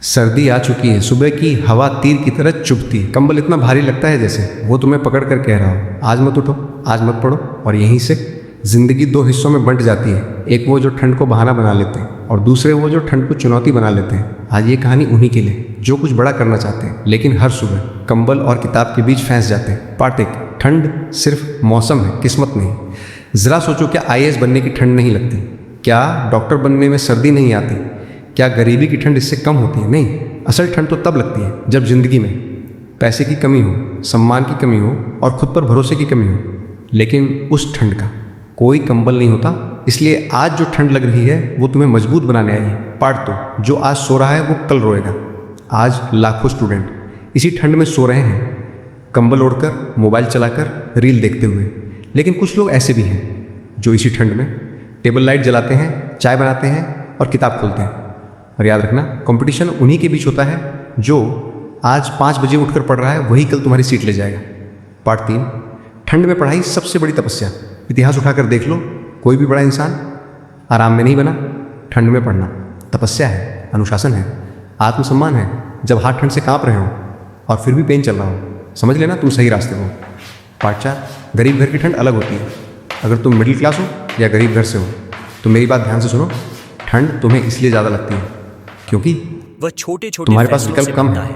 सर्दी आ चुकी है, सुबह की हवा तीर की तरह चुभती है। कंबल इतना भारी लगता है जैसे वो तुम्हें पकड़ कर कह रहा हो, आज मत उठो, आज मत पढ़ो। और यहीं से जिंदगी दो हिस्सों में बंट जाती है। एक वो जो ठंड को बहाना बना लेते हैं और दूसरे वो जो ठंड को चुनौती बना लेते हैं। आज ये कहानी उन्हीं के लिए जो कुछ बड़ा करना चाहते हैं लेकिन हर सुबह कंबल और किताब के बीच फंस जाते हैं। पार्ट एक, ठंड सिर्फ मौसम है, किस्मत नहीं। ज़रा सोचो, क्या IAS बनने की ठंड नहीं लगती? क्या डॉक्टर बनने में सर्दी नहीं आती? क्या गरीबी की ठंड इससे कम होती है? नहीं, असल ठंड तो तब लगती है जब जिंदगी में पैसे की कमी हो, सम्मान की कमी हो और खुद पर भरोसे की कमी हो। लेकिन उस ठंड का कोई कंबल नहीं होता। इसलिए आज जो ठंड लग रही है वो तुम्हें मजबूत बनाने आई है। पार्ट दो, जो आज सो रहा है वो कल रोएगा। आज लाखों स्टूडेंट इसी ठंड में सो रहे हैं, कंबल ओढ़कर, मोबाइल चलाकर, रील देखते हुए। लेकिन कुछ लोग ऐसे भी हैं जो इसी ठंड में टेबल लाइट जलाते हैं, चाय बनाते हैं और किताब खोलते हैं। और याद रखना, कंपटीशन उन्हीं के बीच होता है जो आज 5 बजे उठकर पढ़ रहा है, वही कल तुम्हारी सीट ले जाएगा। पार्ट 3, ठंड में पढ़ाई सबसे बड़ी तपस्या। इतिहास उठाकर देख लो, कोई भी बड़ा इंसान आराम में नहीं बना। ठंड में पढ़ना तपस्या है, अनुशासन है, आत्मसम्मान है। जब हाथ ठंड से कांप रहे हो और फिर भी पेन चल रहा हो, समझ लेना तुम सही रास्ते हो। पार्ट 4, गरीब घर की ठंड अलग होती है। अगर तुम मिडिल क्लास हो या गरीब घर से हो तो मेरी बात ध्यान से सुनो। ठंड तुम्हें इसलिए ज़्यादा लगती है क्योंकि वह छोटे छोटे तुम्हारे पास विकल्प कम है।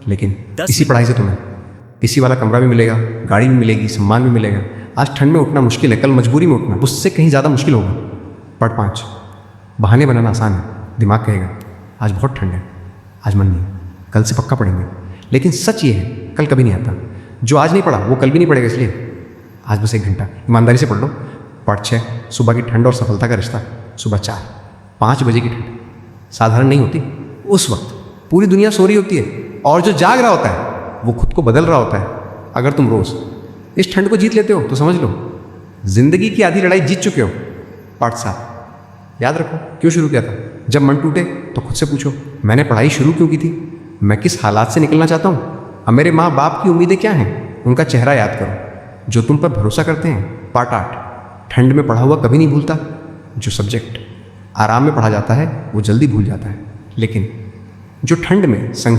लेकिन इसी पढ़ाई से तुम्हें इसी वाला कमरा भी मिलेगा, गाड़ी भी मिलेगी, सम्मान भी मिलेगा। आज ठंड में उठना मुश्किल है, कल मजबूरी में उठना उससे कहीं ज़्यादा मुश्किल होगा। पार्ट 5, बहाने बनाना आसान है। दिमाग कहेगा आज बहुत ठंड है, आज मन नहीं, कल से पक्का पढ़ेंगे। लेकिन सच ये है, कल कभी नहीं आता। जो आज नहीं पढ़ा वो कल भी नहीं पढ़ेगा, इसलिए आज बस 1 घंटा ईमानदारी से पढ़ लो। पार्ट 6, सुबह की ठंड और सफलता का रिश्ता। सुबह 4-5 बजे की ठंड साधारण नहीं होती। उस वक्त पूरी दुनिया सो रही होती है और जो जाग रहा होता है वो खुद को बदल रहा होता है। अगर तुम रोज इस ठंड को जीत लेते हो तो समझ लो जिंदगी की आधी लड़ाई जीत चुके हो। पार्ट 7, याद रखो क्यों शुरू किया था। जब मन टूटे तो खुद से पूछो, मैंने पढ़ाई शुरू क्यों की थी? मैं किस हालात से निकलना चाहता हूँ? अब मेरे माँ बाप की उम्मीदें क्या हैं? उनका चेहरा याद करो जो तुम पर भरोसा करते हैं। पार्ट 8, ठंड में पढ़ा हुआ कभी नहीं भूलता। जो सब्जेक्ट आराम में पढ़ा जाता है वो जल्दी भूल जाता है, लेकिन जो ठंड में संघर्ष